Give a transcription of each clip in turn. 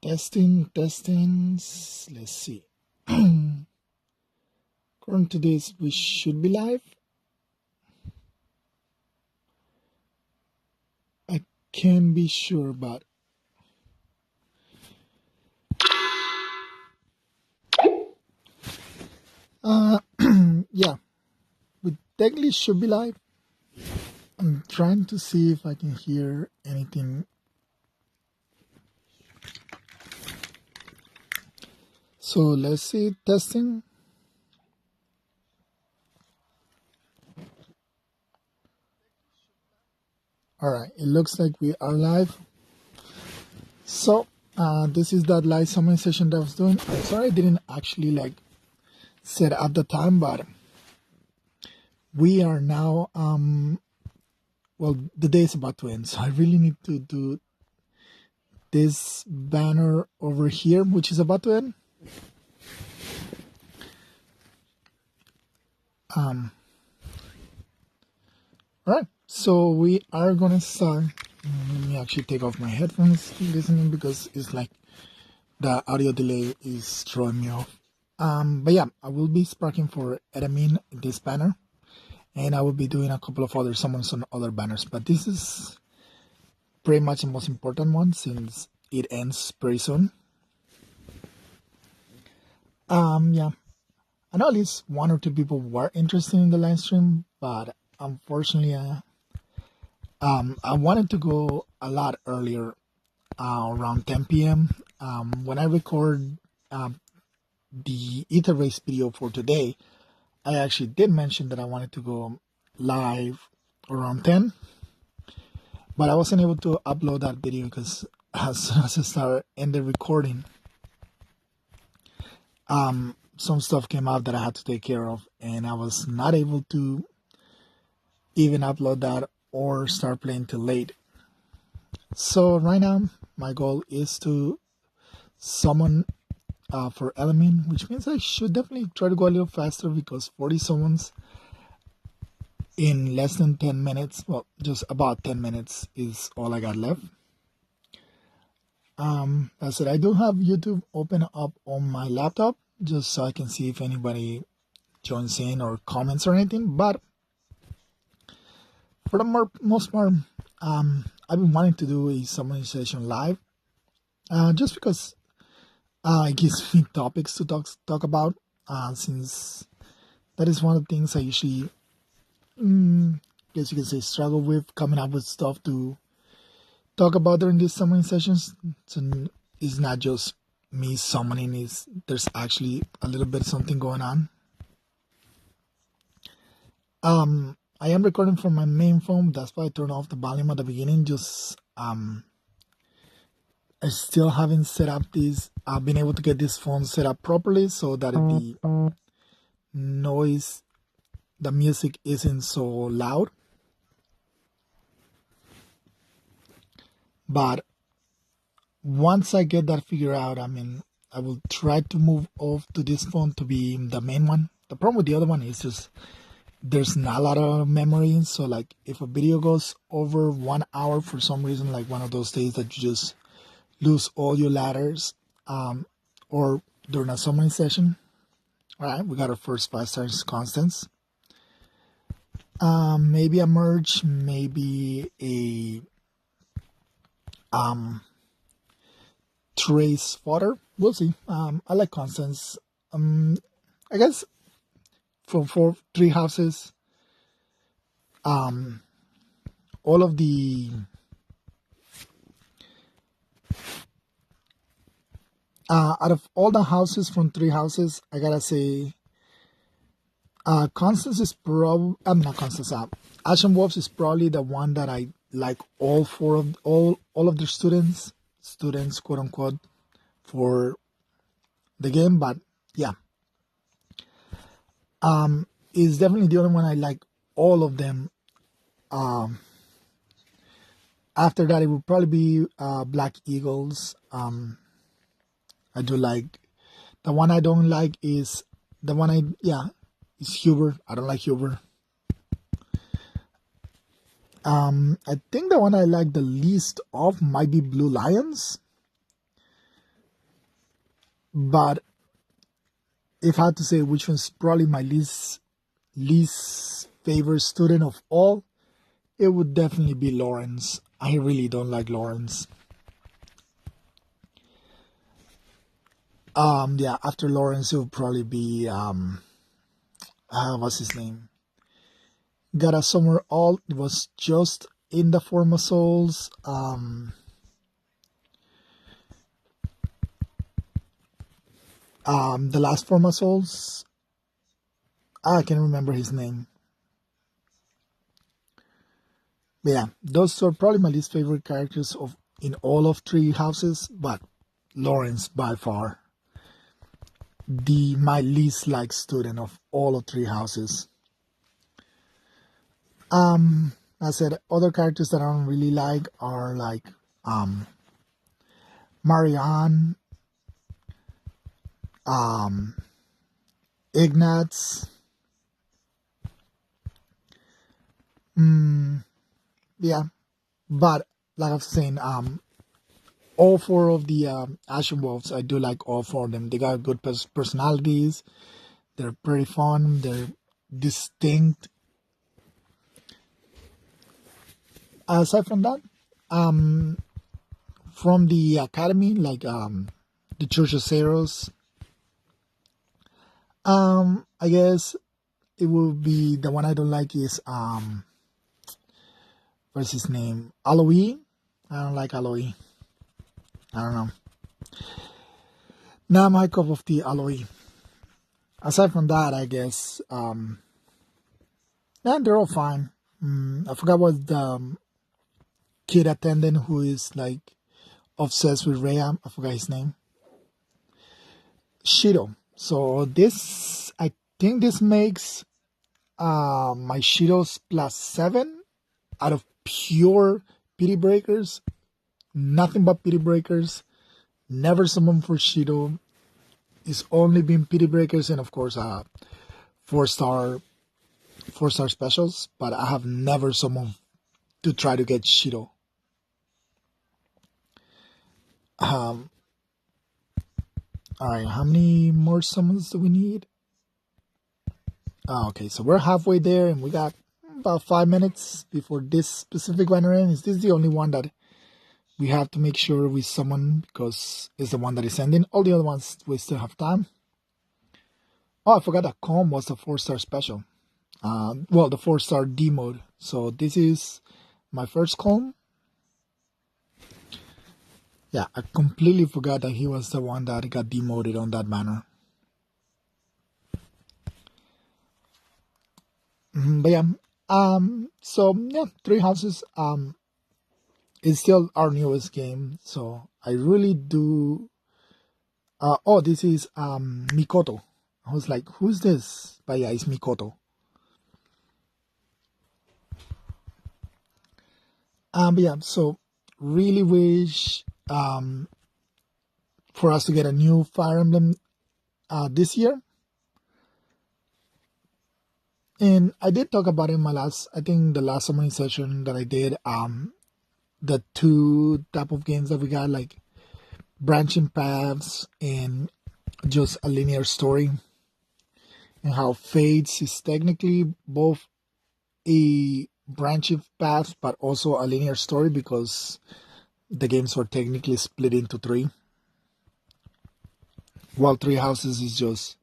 Testing. Let's see. According to this, we should be live. I can't be sure, but yeah, we technically should be live. I'm trying to see if I can hear anything. So let's see, testing. All right, it looks like we are live. So this is that live summon session that I was doing. I'm sorry I didn't actually set up the time, but we are now well, the day is about to end, so I really need to do this banner over here, which is about to end. All right, so we are gonna start. Let me actually take off my headphones listening because it's like the audio delay is throwing me off. But yeah, I will be sparking for admin this banner, and I will be doing a couple of other summons on other banners, but this is pretty much the most important one since it ends pretty soon. Yeah, I know at least one or two people were interested in the live stream, but unfortunately, I wanted to go a lot earlier, around 10 p.m. When I record the Ether Race video for today, I actually did mention that I wanted to go live around 10, but I wasn't able to upload that video because as soon as I started ended recording, some stuff came out that I had to take care of, and I was not able to even upload that or start playing till late. So right now, my goal is to summon for element, which means I should definitely try to go a little faster because 40 summons in less than 10 minutes, well, just about 10 minutes is all I got left. I said I do have YouTube open up on my laptop just so I can see if anybody joins in or comments or anything, but for the most part, I've been wanting to do a summoning session live, just because it gives me topics to talk about, since that is one of the things I usually, guess you can say, struggle with coming up with stuff to talk about during these summoning sessions. So it's not just me summoning, there's actually a little bit of something going on. I am recording from my main phone. That's why I turned off the volume at the beginning. Just I still haven't set up this. I've been able to get this phone set up properly so that the noise, the music isn't so loud. But once I get that figured out, I will try to move off to this phone to be the main one. The problem with the other one is just there's not a lot of memory. So like if a video goes over 1 hour for some reason, like one of those days that you just lose all your ladders, or during a summoning session. All right, we got our first 5 stars constants. Maybe a merge, maybe a trace fodder. We'll see. I like constants. I guess for 3 houses, all of the out of all the houses from 3 houses, I gotta say, Constance is probably, not Constance, Ashen Wolves is probably the one that I like all of the students, quote unquote, for the game. But yeah, it's definitely the only one I like all of them. After that, it would probably be Black Eagles. I do like, the one I don't like is the one is Huber. I don't like Huber. I think the one I like the least of might be Blue Lions. But if I had to say which one's probably my least favorite student of all, it would definitely be Lawrence. I really don't like Lawrence. Yeah, after Lawrence, it would probably be what's his name? Got a Summer Alt. It was just in the form of souls. The last form of souls. I can't remember his name. But yeah, those are probably my least favorite characters of in all of Three Houses. But Lawrence by far my least liked student of all of Three Houses. I said other characters that I don't really like are like Marianne, Ignatz. Yeah, but like I was saying, all four of the Ashen Wolves, I do like all four of them. They got good personalities. They're pretty fun. They're distinct. Aside from that, from the academy, like the Church of Ceros, I guess it will be the one I don't like is what's his name? Aloe. I don't like Aloe. I don't know. Not my cup of tea, Aloe. Aside from that, I guess yeah, they're all fine. I forgot what the kid attendant who is like obsessed with Rhea. I forgot his name. Shido. So this, I think this makes my Shidos +7 out of pure pity breakers. Nothing but pity breakers. Never summoned for Shido. It's only been pity breakers and of course 4-star specials. But I have never summoned to try to get Shido. Alright, how many more summons do we need? Okay, so we're halfway there and we got about 5 minutes before this specific one ends. This is the only one that we have to make sure we summon because it's the one that is ending. All the other ones we still have time. Oh, I forgot that Calm was the 4-star special. Well, the 4-star D mode. So this is my first Calm. Yeah, I completely forgot that he was the one that got demoted on that manner. But yeah, so yeah, Three Houses is still our newest game. So I really do. Oh, this is Mikoto. I was like, who's this? But yeah, it's Mikoto. But yeah, so really wish for us to get a new Fire Emblem this year. And I did talk about it in my I think the last summoning session that I did, the two type of games that we got, like branching paths and just a linear story. And how Fates is technically both a branching path but also a linear story because the games were technically split into three. While Three Houses is just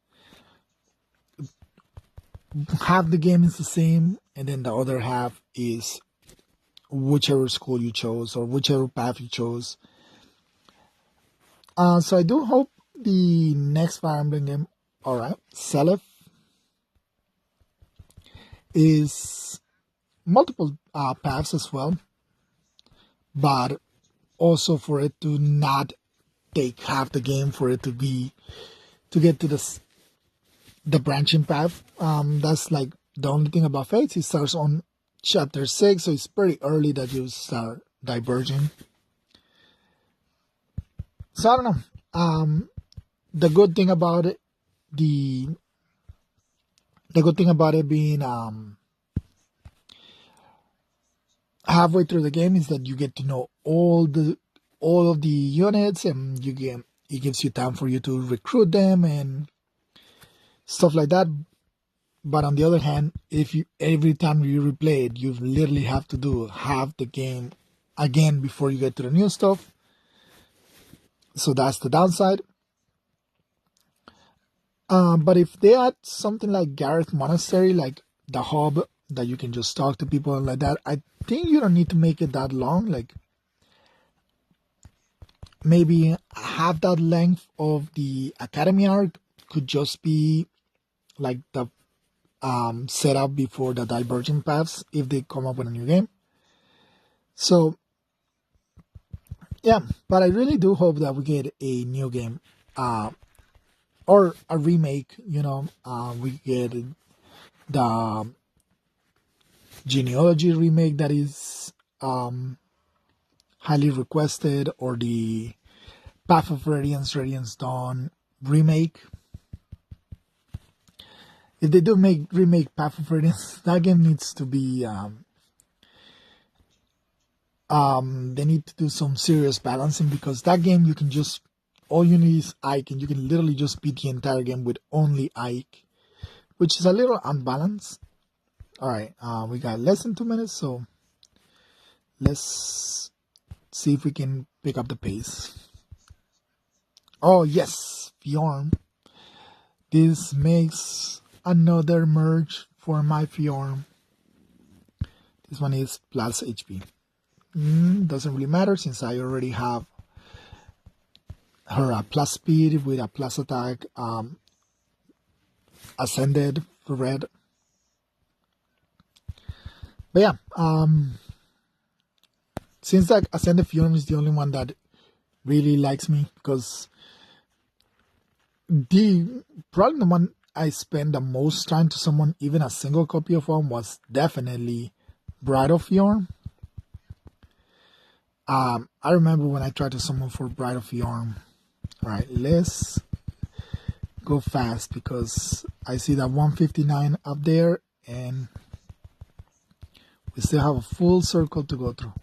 half the game is the same and then the other half is whichever school you chose or whichever path you chose. So I do hope the next Fire Emblem game, alright, Selef, is multiple paths as well, but also for it to not take half the game for it to get to the branching path. That's like the only thing about Fates. It starts on chapter 6, so it's pretty early that you start diverging. So I don't know. The good thing about it, the good thing about it being halfway through the game is that you get to know all of the units and you it gives you time for you to recruit them and stuff like that. But on the other hand, if you every time you replay it, you literally have to do half the game again before you get to the new stuff. So that's the downside. But if they add something like Gareth Monastery, like the hub that you can just talk to people and like that, I think you don't need to make it that long. Like maybe half that length of the Academy arc could just be like the setup before the Diverging Paths if they come up with a new game. So yeah, but I really do hope that we get a new game. Or a remake, we get the Genealogy remake that is highly requested, or the Path of Radiance Dawn remake. If they do remake Path of Radiance, that game needs to be they need to do some serious balancing, because that game you can just, all you need is Ike, and you can literally just beat the entire game with only Ike, which is a little unbalanced. Alright, we got less than 2 minutes, so let's see if we can pick up the pace. Oh yes, Fjorm. This makes another merge for my Fjorm. This one is plus HP. Doesn't really matter since I already have her plus speed with a plus attack, ascended for red. But yeah, since that Ascended Fjorm is the only one that really likes me, because probably the one I spent the most time to summon even a single copy of one was definitely Bride of Fjorm. I remember when I tried to summon for Bride of Fjorm. Alright, let's go fast because I see that 159 up there and we still have a full circle to go through.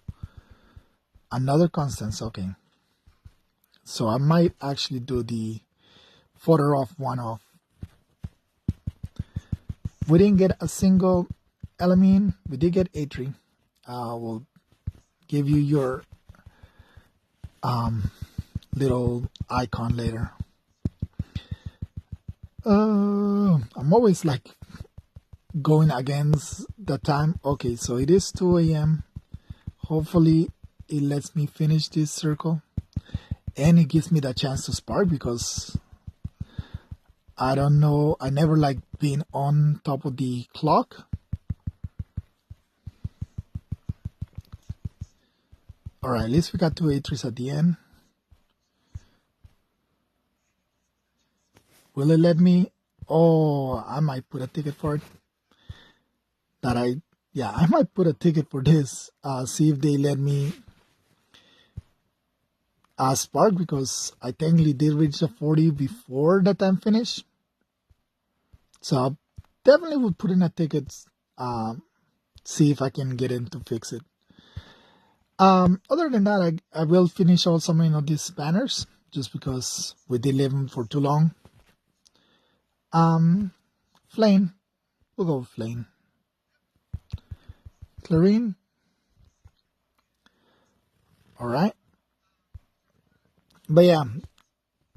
Another Constance, okay. So I might actually do the photo off, one off. We didn't get a single Elamine. We did get Atri. We'll give you your little icon later. I'm always like going against the time. Okay, so it is 2 a.m. Hopefully it lets me finish this circle and it gives me the chance to spark, because I don't know, I never like being on top of the clock. Alright, at least we got 2 A3s at the end. Will it let me? Oh, I might put a ticket for it. I might put a ticket for this. See if they let me spark, because I technically did reach the 40 before the time finish. So I definitely would put in a ticket, see if I can get in to fix it. Other than that, I will finish all some of these banners, just because we did leave them for too long. Flame. We'll go with Flame. Clarine. Alright. But yeah,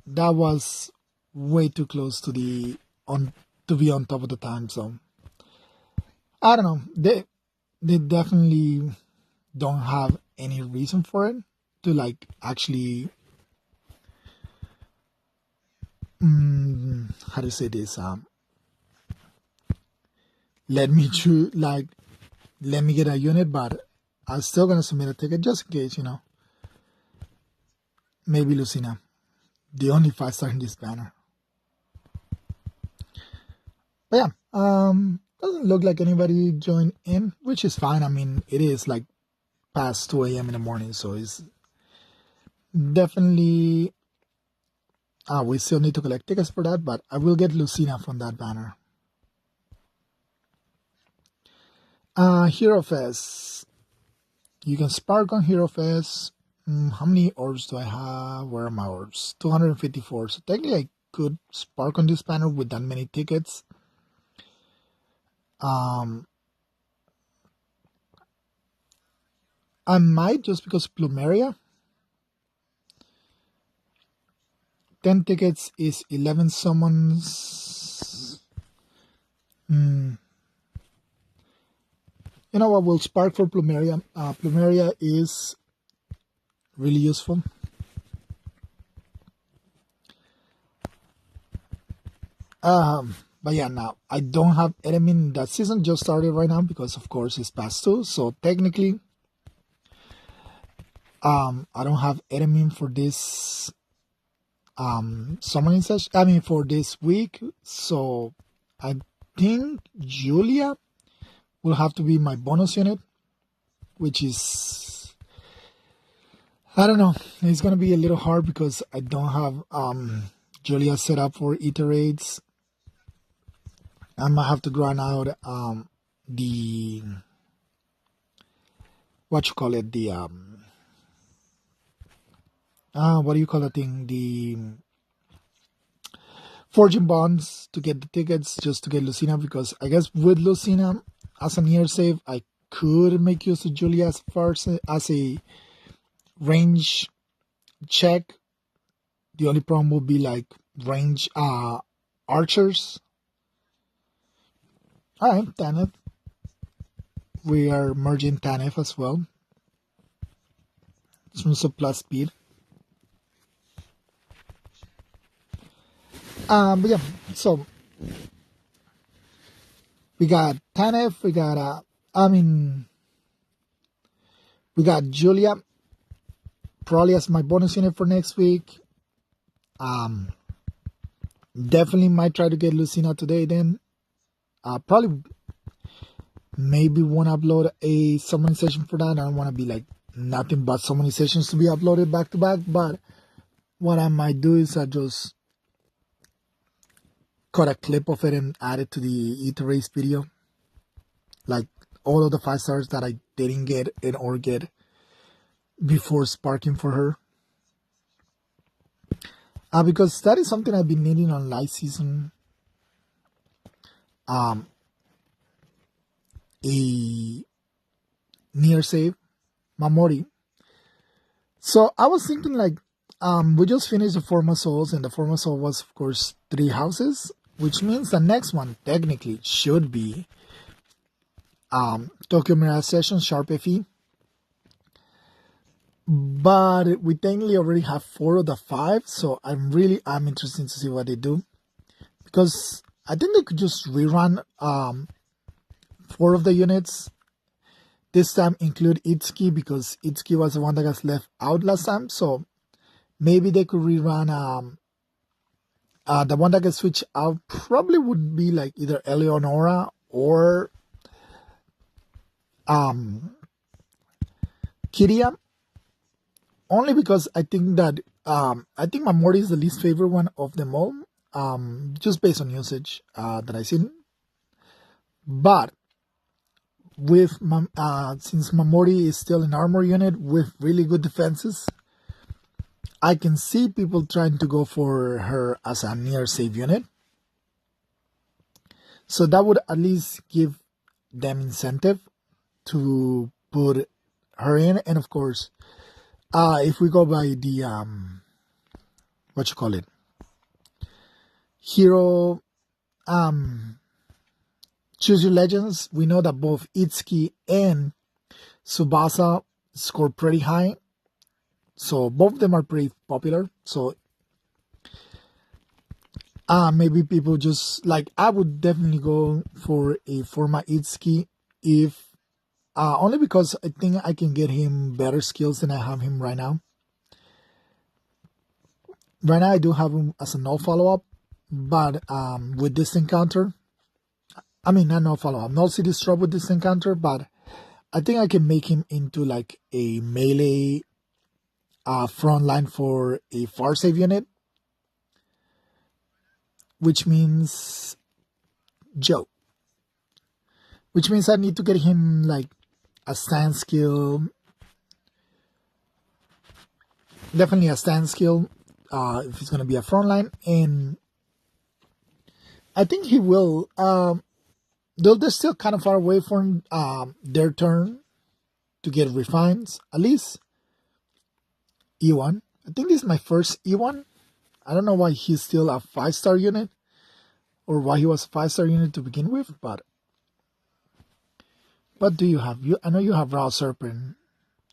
that was way too close to be on top of the time, so I don't know. They definitely don't have any reason for it to like actually how to say this, let me choose, like, let me get a unit, but I'm still gonna submit a ticket just in case, maybe Lucina, the only 5-star in this banner. But yeah, doesn't look like anybody joined in, which is fine. I mean, it is like past 2 a.m. in the morning, so it's definitely we still need to collect tickets for that, but I will get Lucina from that banner. Hero Fest. You can spark on Hero Fest. How many orbs do I have? Where are my orbs? 254. So technically I could spark on this banner with that many tickets. I might, just because Plumeria. 10 tickets is 11 summons. You know what? We'll spark for Plumeria. Plumeria is really useful. But yeah, now I don't have enemy. That season just started right now because, of course, it's past 2. So technically, I don't have enemy for this summoning session. I mean, for this week. So I think Julia will have to be my bonus unit, which is, I don't know. It's gonna be a little hard because I don't have Julia set up for iterates. I might have to grind out the, what you call it, the what do you call the thing, the forging bonds to get the tickets, just to get Lucina, because I guess with Lucina as a near save I could make use of Julia as far as a range check. The only problem would be like range archers. Alright, Tanith. We are merging Tanith as well. It's also plus speed. But yeah, so we got Tanith, we got we got Julia probably as my bonus unit for next week. Definitely might try to get Lucina today then. Probably maybe won't upload a summoning session for that. I don't want to be like nothing but summoning sessions to be uploaded back to back, but what I might do is I just cut a clip of it and add it to the Eater Race video. Like all of the 5 stars that I didn't get in or get before sparking for her. Because that is something I've been needing on live season. A near save, Mamori. So I was thinking like, we just finished the Forma Souls, and the Forma Soul was of course 3 houses, which means the next one technically should be Tokyo Mirage Session Sharp FE. But we technically already have 4 of the 5, so I'm interested to see what they do, because I think they could just rerun 4 of the units. This time include Itsuki, because Itsuki was the one that got left out last time. So maybe they could rerun the one that gets switched out probably would be like either Eleonora or Kiria. Only because I think that Mamori is the least favorite one of them all. Just based on usage that I've seen. But with since Mamori is still an armor unit with really good defenses, I can see people trying to go for her as a near save unit. So that would at least give them incentive to put her in. And of course, if we go by the what you call it, hero Choose Your Legends, we know that both Itsuki and Tsubasa score pretty high. So both of them are pretty popular. So maybe people just like, I would definitely go for a Forma Itsuki, if only because I think I can get him better skills than I have him right now. Right now I do have him as a no follow-up, but with this encounter, I mean, not no follow-up, no city strop with this encounter, but I think I can make him into like a melee front line for a far save unit, which means Joe. Which means I need to get him like a stand skill Definitely a standstill if he's going to be a frontline, and I think he will. Though they're still kind of far away from their turn to get refines. At least E1. I think this is my first E1. I don't know why he's still a 5-star unit, or why he was a 5-star unit to begin with, but what do you have? I know you have Raw Serpent.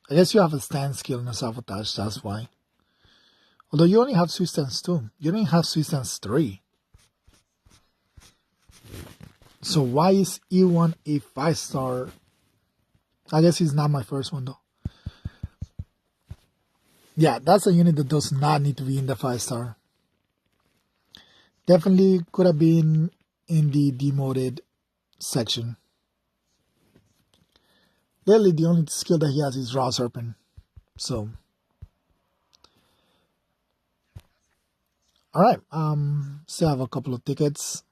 I guess you have a standstill and a sabotage, that's why. Although you only have Swiss Stance 2. You don't have Swiss Stance 3. So why is E1 a 5-star? I guess he's not my first one though. Yeah, that's a unit that does not need to be in the 5-star. Definitely could have been in the demoted section. Literally the only skill that he has is Raw Serpent. So alright, still have a couple of tickets.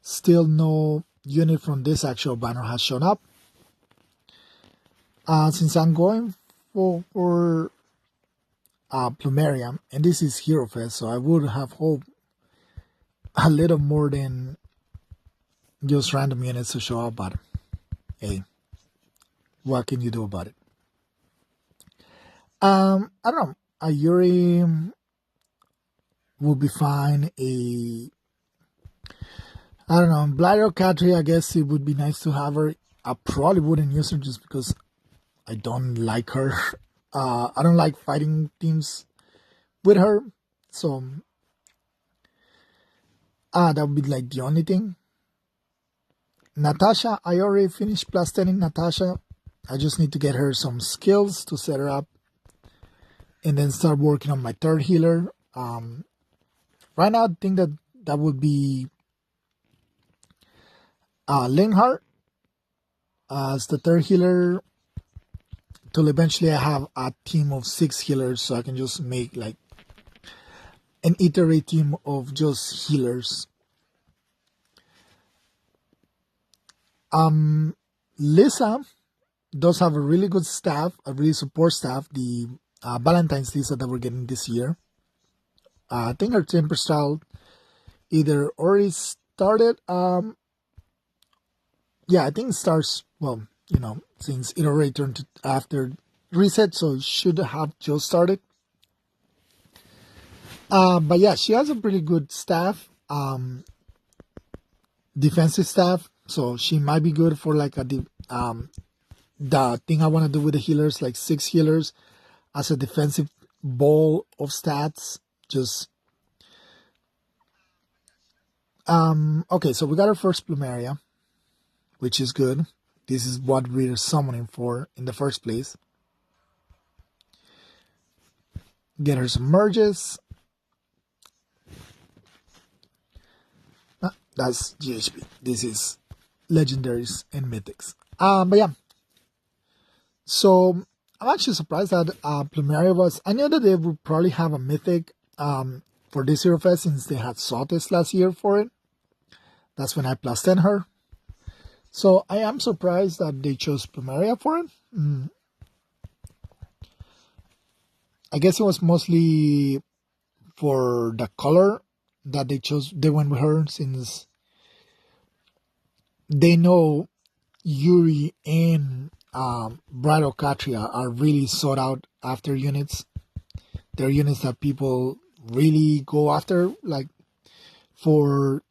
Still no unit from this actual banner has shown up. Since I'm going for Plumeria, and this is Hero Fest, so I would have hoped a little more than just random units to show up, but hey, what can you do about it? I don't know. A Yuri will be fine. I don't know. Bladder Catry, I guess it would be nice to have her. I probably wouldn't use her just because I don't like her. I don't like fighting teams with her. So that would be like the only thing. Natasha, I already finished plus 10 in Natasha. I just need to get her some skills to set her up and then start working on my third healer. Right now, I think that would be Linhardt as the third healer, till eventually I have a team of 6 healers, so I can just make like an iterate team of just healers. Lisa does have a really good staff, a really support staff, the Valentine's Lisa that we're getting this year. I think her temper style either already started. Yeah, I think it starts, well, since it already turned after reset, so it should have just started. But yeah, she has a pretty good staff, defensive staff, so she might be good for like the thing I want to do with the healers, like 6 healers as a defensive ball of stats. Just okay, so we got our first Plumeria, which is good. This is what we're summoning for in the first place. Get her some merges. That's GHP. This is legendaries and mythics. But yeah. So I'm actually surprised that Plumeria was. I knew that they would probably have a mythic for this Hero Fest since they had Sotis last year for it. That's when I plus 10 her. So I am surprised that they chose Plumeria for it. I guess it was mostly for the color that they went with her, since they know Yuri and Bridal Katria are really sought out after units. They're units that people really go after, like for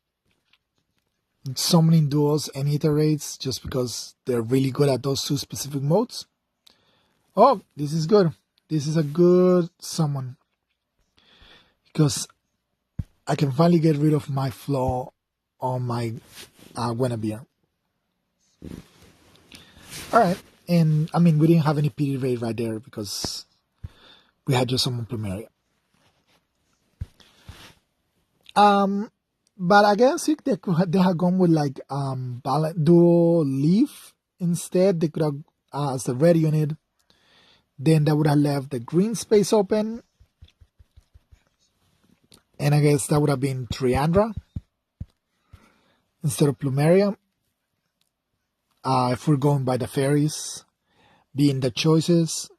summoning duels and iterates, just because they're really good at those 2 specific modes. Oh, this is good. This is a good summon, because I can finally get rid of my flaw on my Guinevere. Alright, and I mean, we didn't have any PD rate right there because we had just someone Plumeria. But I guess if they had gone with like dual leaf instead, they could have as the red unit, then that would have left the green space open, and I guess that would have been Triandra instead of Plumeria. If we're going by the fairies being the choices.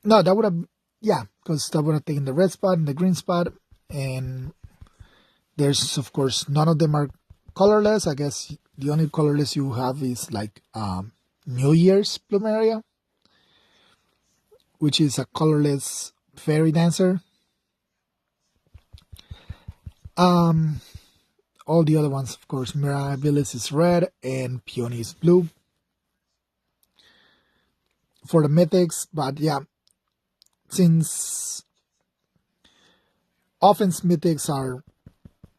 No, that would have, yeah, because that would have taken the red spot and the green spot, and there's of course none of them are colorless. I guess the only colorless you have is like New Year's Plumeria, which is a colorless fairy dancer. All the other ones, of course, Mirabilis is red and Peony is blue for the mythics. But yeah, since offense mythics are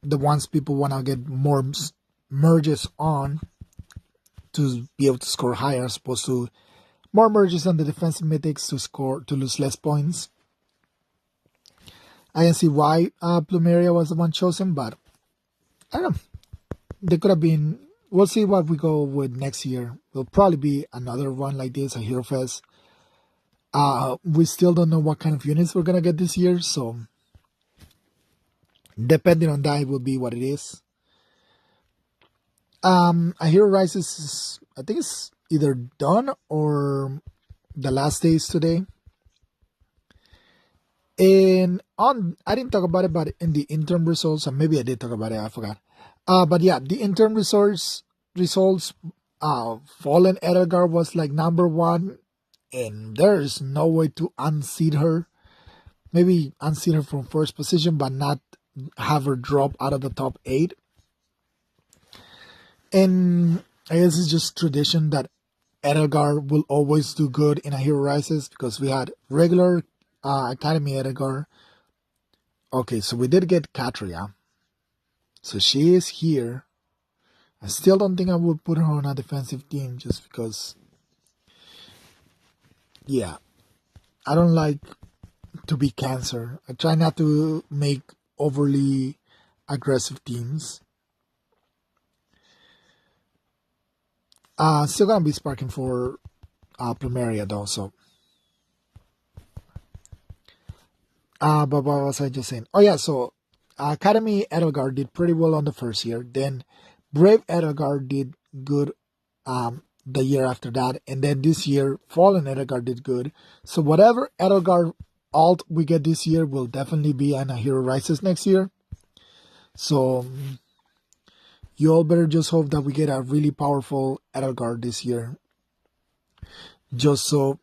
the ones people want to get more merges on to be able to score higher, as opposed to more merges on the defensive mythics to lose less points. I can see why Plumeria was the one chosen, but I don't know. They could have been. We'll see what we go with next year. There'll probably be another one like this, a Hero Fest. We still don't know what kind of units we're gonna get this year, so depending on that, it will be what it is. A Hero Rises is, I think it's either done or the last day is today. And I didn't talk about it, but in the interim results, and maybe I did talk about it, I forgot. But yeah, the interim results, Fallen Edelgard was like number one, and there's no way to unseat her. Maybe unseat her from first position, but not have her drop out of the top 8. And I guess it's just tradition that Edelgard will always do good in a Hero Rises, because we had regular Academy Edelgard. Okay, so we did get Katria. So she is here. I still don't think I would put her on a defensive team just because, yeah, I don't like to be Cancer. I try not to make overly aggressive teams. Still gonna be sparking for Plumeria though, so. But what was I just saying? Oh yeah, so Academy Edelgard did pretty well on the first year. Then Brave Edelgard did good the year after that. And then this year, Fallen Edelgard did good. So whatever Edelgard alt we get this year will definitely be on a Hero Rises next year. So you all better just hope that we get a really powerful Edelgard this year. Just so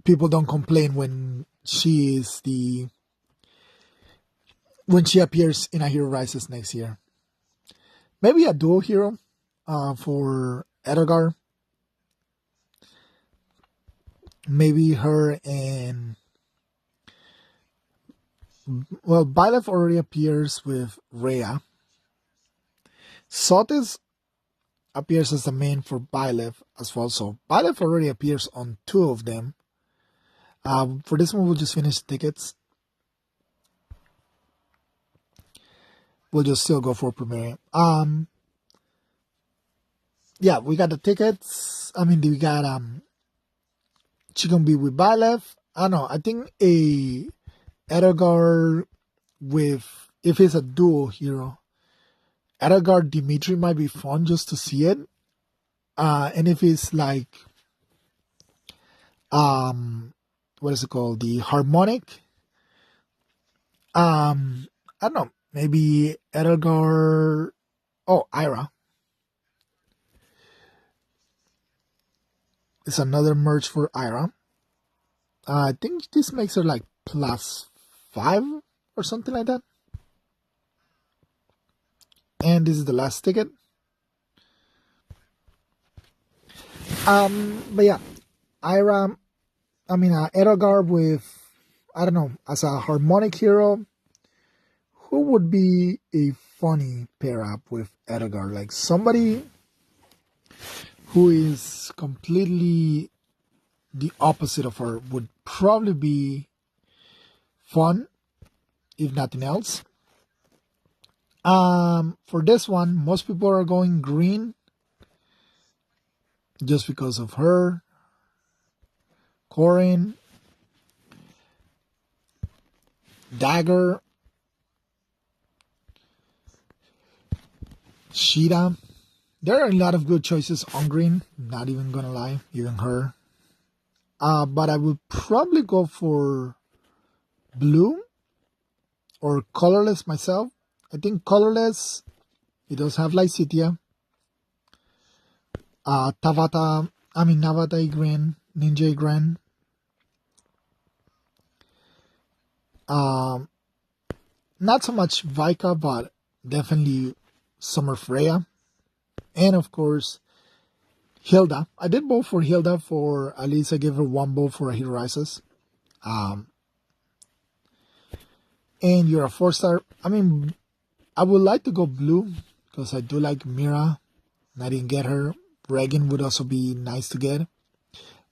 people don't complain when she appears in a Hero Rises next year. Maybe a duo hero for Edelgard. Maybe her and, well, Byleth already appears with Rhea. Sotis appears as the main for Byleth as well. So Byleth already appears on 2 of them. For this one, we'll just finish the tickets. We'll just still go for Premiere. Yeah, we got the tickets. I mean, we got she gonna be with Byleth. I don't know. I think a Edelgard with, if it's a duo hero, Edelgard Dimitri might be fun just to see it. And if it's like what is it called? The harmonic. I don't know. Maybe Edelgard. Oh, Ira. It's another merge for Ira. I think this makes her like +5 or something like that. And this is the last ticket. But yeah, Ira. I mean, Edelgard with, I don't know, as a harmonic hero. Who would be a funny pair up with Edelgard? Like somebody who is completely the opposite of her would probably be fun, if nothing else. For this one, most people are going green just because of her. Corin, Dagger, Sheeta. There are a lot of good choices on green. Not even gonna lie, even her. But I will probably go for blue or colorless myself. I think colorless, it does have Lycitia, Navata Green, Ninja Grand. Not so much Vika, but definitely Summer Freya. And of course, Hilda. I did vote for Hilda for, at least I gave her one vote for Hero Rises. And you're a 4-star. I mean, I would like to go blue because I do like Mira and I didn't get her. Regan would also be nice to get.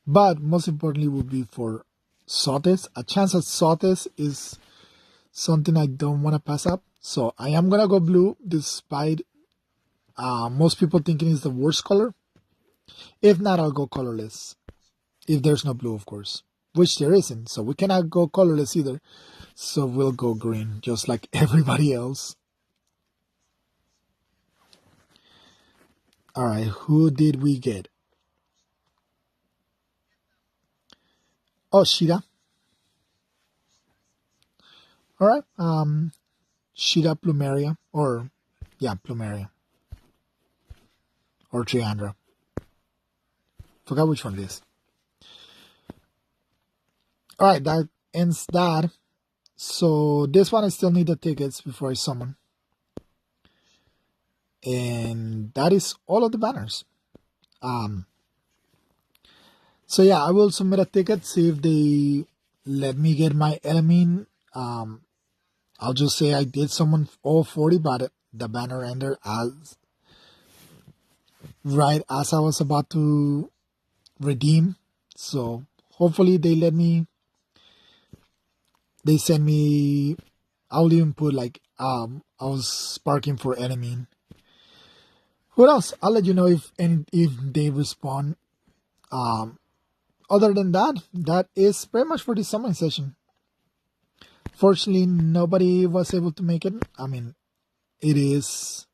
But most importantly would be for Sotes. A chance at Sotes is something I don't want to pass up. So I am going to go blue despite most people thinking it's the worst color. If not, I'll go colorless. If there's no blue, of course. Which there isn't. So we cannot go colorless either. So we'll go green, just like everybody else. Alright, who did we get? Oh, Shida. Alright, Shida Plumeria. Plumeria. Or Triandra. Forgot which one it is. Alright, that ends that. So this one I still need the tickets before I summon. And that is all of the banners. So yeah, I will submit a ticket, see if they let me get my Elamine. I'll just say I did summon all 40, but the banner ended right as I was about to redeem. So hopefully they let me. They send me. I'll even put like I was sparking for Elamine. What else? I'll let you know if they respond. Other than that, that is pretty much for this summoning session. Fortunately, nobody was able to make it. I mean, it is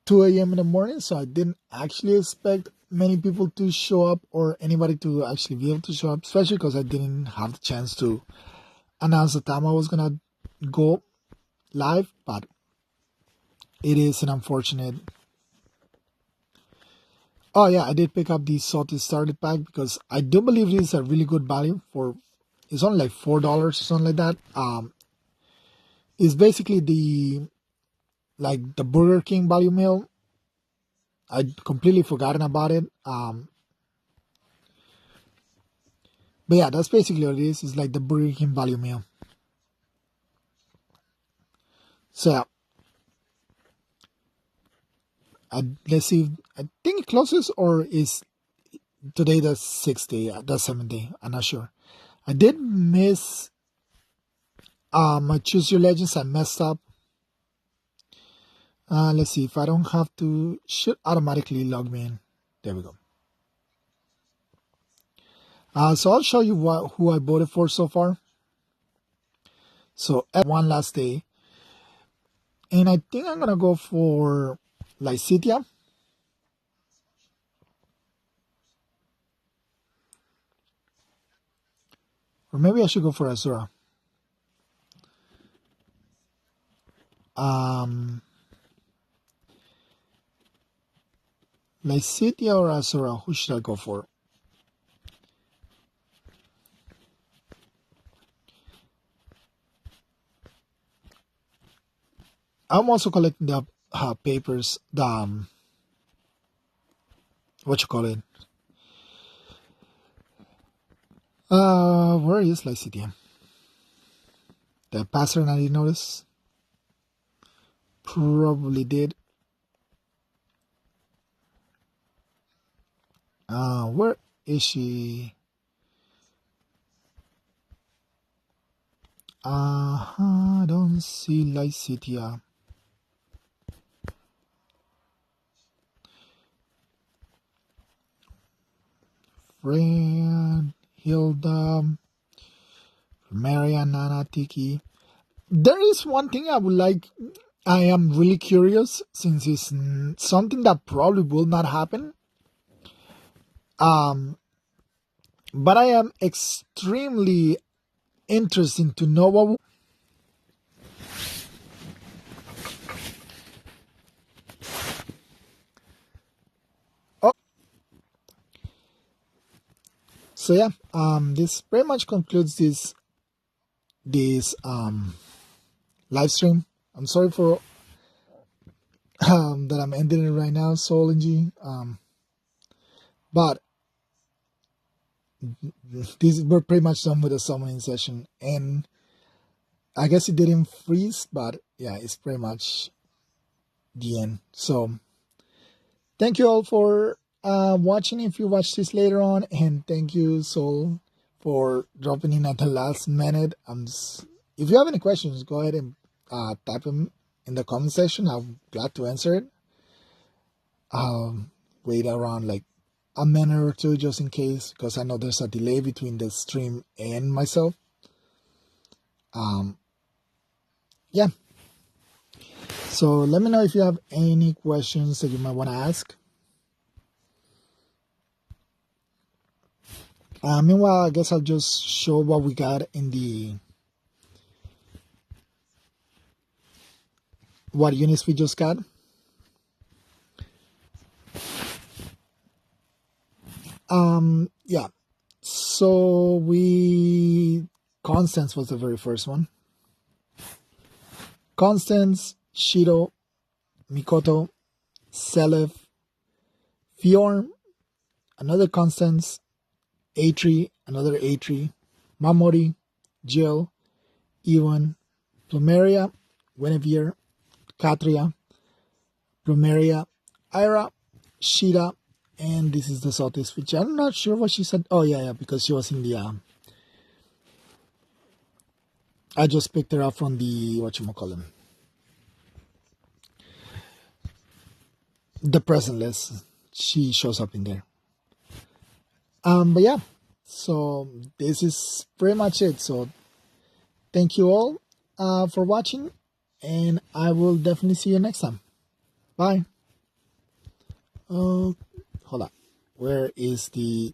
2 a.m. in the morning, so I didn't actually expect many people to show up or anybody to actually be able to show up, especially because I didn't have the chance to announce the time I was going to go live, but it is an unfortunate. Oh yeah, I did pick up the Salted Starter Pack because I do believe this is a really good value for. It's only like $4 or something like that. It's basically the Burger King value meal. I'd completely forgotten about it. But yeah, that's basically what it is. It's like the Burger King value meal. So yeah. Let's see. I think it closes, or is today the 6th day, the 7th day. I'm not sure. I did miss my Choose Your Legends. I messed up. Let's see if I don't have to. Should automatically log me in. There we go. So I'll show you who I voted for so far. So one last day, and I think I'm gonna go for Lycitia. Or maybe I should go for Azura. Lycitia or Azura? Who should I go for? I'm also collecting the papers, the what you call it? Where is Lycitia? The passer I didn't notice. Probably did. Where is she? I don't see Lycitia. Fran, Hilda, Maria, Nana, Tiki. There is one thing I am really curious, since it's something that probably will not happen. but I am extremely interested to know what. Oh, so yeah, this pretty much concludes this live stream. I'm sorry for that I'm ending it right now, Soul and G. But we're pretty much done with the summoning session, and I guess it didn't freeze, but yeah, it's pretty much the end. So thank you all for watching if you watch this later on, and thank you, Soul, for dropping in at the last minute. If you have any questions, go ahead and type them in the comment section. I'm glad to answer it. Wait around like a minute or two just in case, because I know there's a delay between the stream and myself. Yeah. So let me know if you have any questions that you might want to ask. Meanwhile, I guess I'll just show what we got in what units we just got. Yeah. So Constance was the very first one. Constance, Shido, Mikoto, Selef, Fjorm, another Constance, Atri, another Atri, Mamori, Jill, Ewan, Plumeria, Guinevere, Katria, Plumeria, Ira, Shida, and this is the Saltist, which I'm not sure what she said. Oh, yeah, because she was in the... I just picked her up from the... whatchamacallit? The present list. She shows up in there. But yeah, so this is pretty much it. So thank you all for watching, and I will definitely see you next time. Bye. Hold on. Where is the